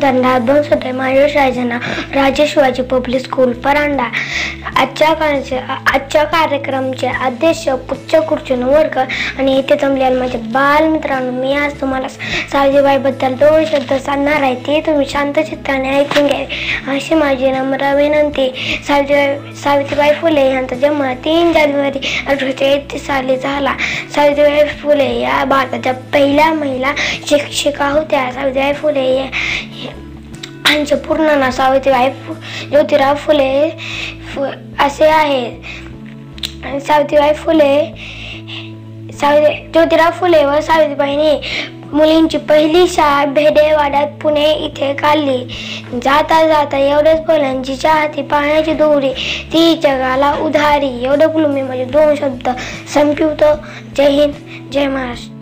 धनराज बनसोडे. माझ्या शाळेचे नाव राजे शिवाजी पब्लिक स्कूल परांडा. आजच्या कार्यक्रमाचे अध्यक्ष पुच्चकुर्ची नवरकर आणि इथे जमलेले माझे बालमित्रांनो, मी आज तुम्हाला सावित्रीबाई बद्दल 2 शब्द सांगणार आहे. ते तुम्ही शांत चित्ताने ऐकून घ्या अशी माझी नम्र विनंती. सावित्रीबाई फुले यांचा जन्म 3 जानेवारी 1831 साली झाला. सावित्रीबाई फुले या भारताच्या पहिल्या महिला शिक्षिका होत्या. सावित्रीबाई फुले यांचे पूर्ण नाव सावित्रीबाई ज्योतिराव फुले असे आहे. ज्योतिराव फुले व सावित्रीबाईंनी मुलींची पहिली शाळा भेडेवाड्यात पुणे इथे काढली. जाता जाता एवढेच बोलून जिच्या हाती पाण्याची दोरी ती जगाला उधारी. एवढं बोलून मी माझे 2 शब्द संपवतो. जय हिंद, जय महाराष्ट्र.